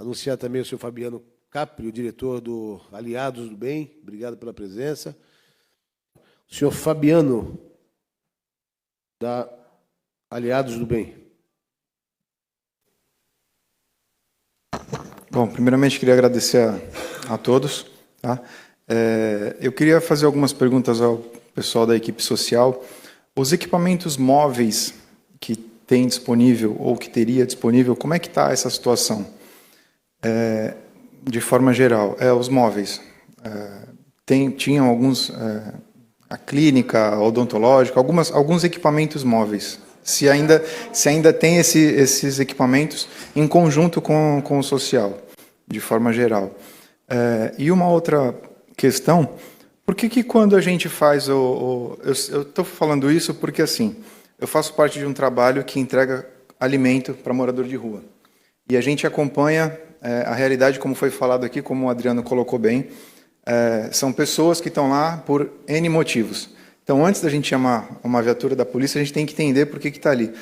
Anunciar também o senhor Fabiano Capri, o diretor do Aliados do Bem. Obrigado pela presença. O senhor Fabiano, da Aliados do Bem. Bom, primeiramente queria agradecer a todos. Tá? Eu queria fazer algumas perguntas ao pessoal da equipe social. Os equipamentos móveis que tem disponível ou que teria disponível, como é que está essa situação? De forma geral, os móveis. Tinham alguns, a clínica odontológica, alguns equipamentos móveis. Se ainda tem esses equipamentos em conjunto com o social, de forma geral. E uma outra questão, por que quando a gente faz eu estou falando isso porque, assim, eu faço parte de um trabalho que entrega alimento para morador de rua. E a gente acompanha a realidade, como foi falado aqui, como o Adriano colocou bem, são pessoas que estão lá por N motivos. Então, antes da gente chamar uma viatura da polícia, a gente tem que entender por que está ali.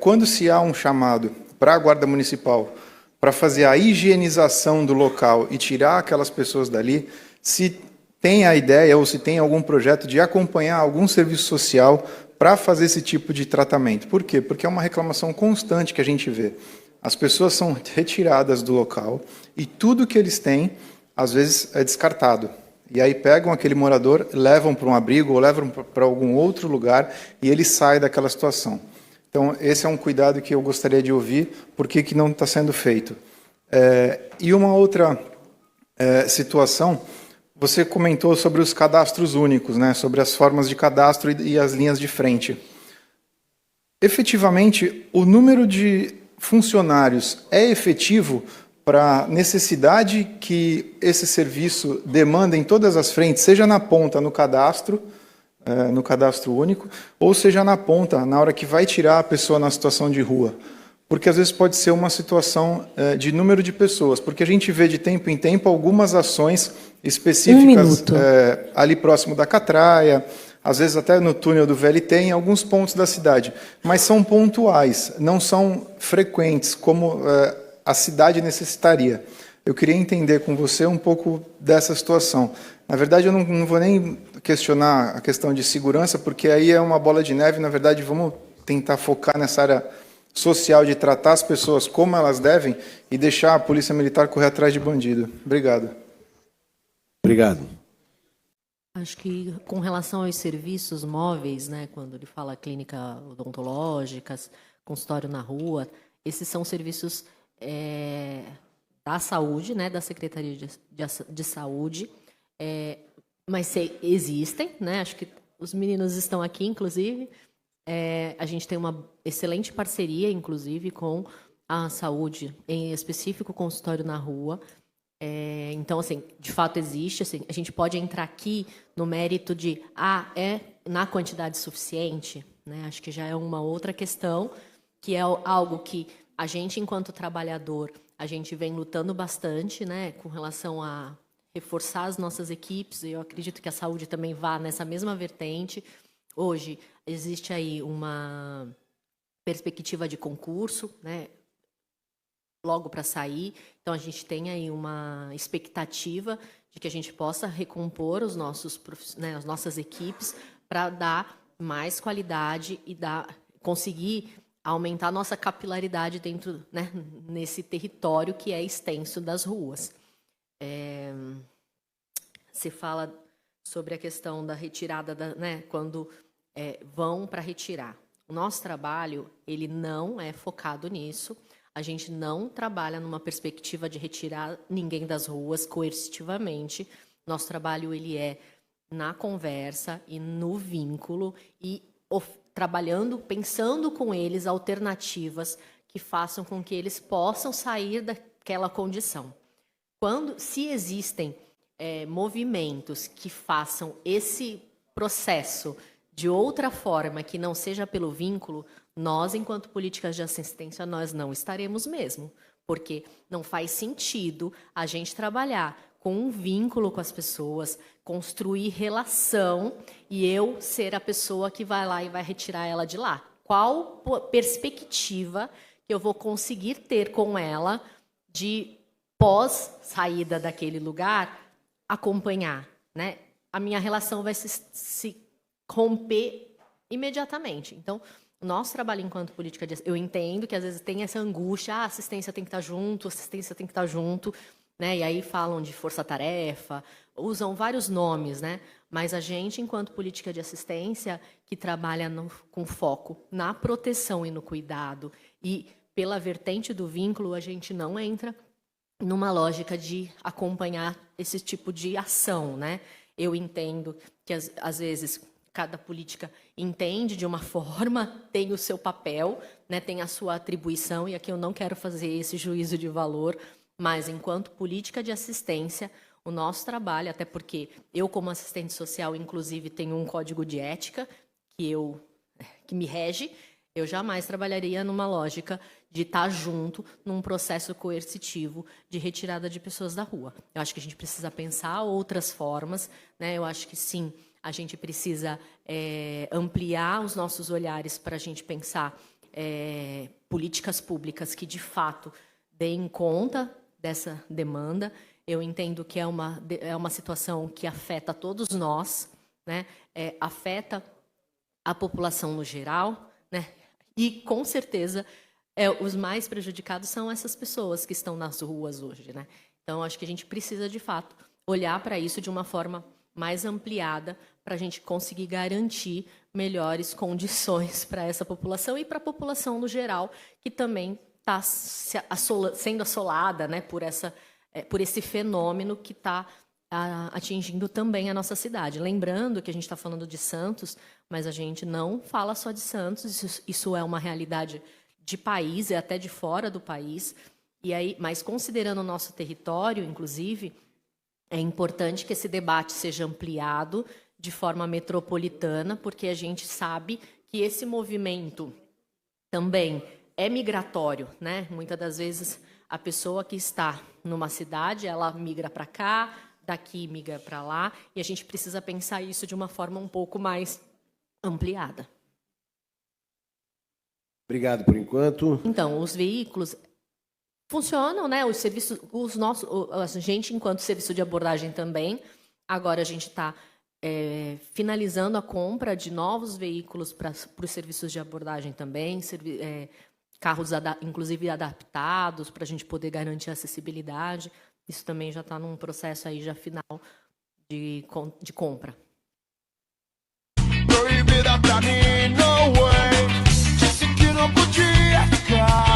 Quando se há um chamado para a Guarda Municipal para fazer a higienização do local e tirar aquelas pessoas dali, se tem a ideia ou se tem algum projeto de acompanhar algum serviço social para fazer esse tipo de tratamento. Por quê? Porque é uma reclamação constante que a gente vê. As pessoas são retiradas do local e tudo que eles têm, às vezes, é descartado. E aí pegam aquele morador, levam para um abrigo ou levam para algum outro lugar e ele sai daquela situação. Então, esse é um cuidado que eu gostaria de ouvir, por que não está sendo feito. E uma outra situação, você comentou sobre os cadastros únicos, né, sobre as formas de cadastro e as linhas de frente. Efetivamente, o número de funcionários é efetivo para a necessidade que esse serviço demanda em todas as frentes, seja na ponta, no cadastro único, ou seja na ponta, na hora que vai tirar a pessoa na situação de rua. Porque às vezes pode ser uma situação de número de pessoas, porque a gente vê de tempo em tempo algumas ações específicas ali próximo da Catraia, às vezes até no túnel do VLT, em alguns pontos da cidade, mas são pontuais, não são frequentes, como a cidade necessitaria. Eu queria entender com você um pouco dessa situação. Na verdade, eu não vou nem questionar a questão de segurança, porque aí é uma bola de neve. Na verdade, vamos tentar focar nessa área social de tratar as pessoas como elas devem e deixar a Polícia Militar correr atrás de bandido. Obrigado. Obrigado. Acho que com relação aos serviços móveis, né, quando ele fala clínica odontológicas, consultório na rua, esses são serviços da saúde, né, da Secretaria de Saúde, mas existem, né, acho que os meninos estão aqui, inclusive, a gente tem uma excelente parceria, inclusive, com a saúde, em específico o consultório na rua. Então, assim, de fato existe, assim, a gente pode entrar aqui no mérito de, na quantidade suficiente, né, acho que já é uma outra questão, que é algo que a gente, enquanto trabalhador, a gente vem lutando bastante, né, com relação a reforçar as nossas equipes, e eu acredito que a saúde também vá nessa mesma vertente. Hoje, existe aí uma perspectiva de concurso, né, logo para sair, então a gente tem aí uma expectativa de que a gente possa recompor as nossas equipes para dar mais qualidade e conseguir aumentar a nossa capilaridade dentro, né, nesse território que é extenso das ruas. Se fala sobre a questão da retirada, né, quando vão para retirar. O nosso trabalho, ele não é focado nisso. A gente não trabalha numa perspectiva de retirar ninguém das ruas coercitivamente. Nosso trabalho, ele é na conversa e no vínculo e trabalhando, pensando com eles alternativas que façam com que eles possam sair daquela condição. Se existem movimentos que façam esse processo de outra forma, que não seja pelo vínculo, nós, enquanto políticas de assistência, nós não estaremos mesmo, porque não faz sentido a gente trabalhar com um vínculo com as pessoas, construir relação e eu ser a pessoa que vai lá e vai retirar ela de lá. Qual perspectiva que eu vou conseguir ter com ela de pós-saída daquele lugar, acompanhar, né? A minha relação vai se romper imediatamente. Então, o nosso trabalho enquanto política de... Eu entendo que às vezes tem essa angústia, a assistência tem que estar junto, né? E aí falam de força-tarefa, usam vários nomes, né? Mas a gente, enquanto política de assistência, que trabalha com foco na proteção e no cuidado, e pela vertente do vínculo, a gente não entra numa lógica de acompanhar esse tipo de ação, né? Eu entendo que, às vezes, cada política entende de uma forma, tem o seu papel, né, tem a sua atribuição, e aqui eu não quero fazer esse juízo de valor, mas, enquanto política de assistência, o nosso trabalho, até porque eu, como assistente social, inclusive, tenho um código de ética que me rege, eu jamais trabalharia numa lógica de estar junto num processo coercitivo de retirada de pessoas da rua. Eu acho que a gente precisa pensar outras formas, né? Eu acho que, sim, a gente precisa ampliar os nossos olhares para a gente pensar políticas públicas que, de fato, deem conta dessa demanda. Eu entendo que é uma situação que afeta todos nós, né? Afeta a população no geral, né? E, com certeza, os mais prejudicados são essas pessoas que estão nas ruas hoje, né? Então, acho que a gente precisa, de fato, olhar para isso de uma forma mais ampliada para a gente conseguir garantir melhores condições para essa população e para a população no geral, que também está sendo assolada, né, por esse fenômeno que está atingindo também a nossa cidade. Lembrando que a gente está falando de Santos, mas a gente não fala só de Santos, isso é uma realidade de país, é até de fora do país. E aí, mas considerando o nosso território, inclusive, é importante que esse debate seja ampliado de forma metropolitana, porque a gente sabe que esse movimento também é migratório, né? Muitas das vezes a pessoa que está numa cidade, ela migra para cá, daqui migra para lá, e a gente precisa pensar isso de uma forma um pouco mais ampliada. Obrigado por enquanto. Então, os veículos funcionam, né? Os serviços, a gente, enquanto serviço de abordagem também. Agora a gente está finalizando a compra de novos veículos para os serviços de abordagem também, carros inclusive adaptados para a gente poder garantir a acessibilidade. Isso também já está num processo aí já final de compra. Proibida pra mim, no way. Disse que não podia ficar.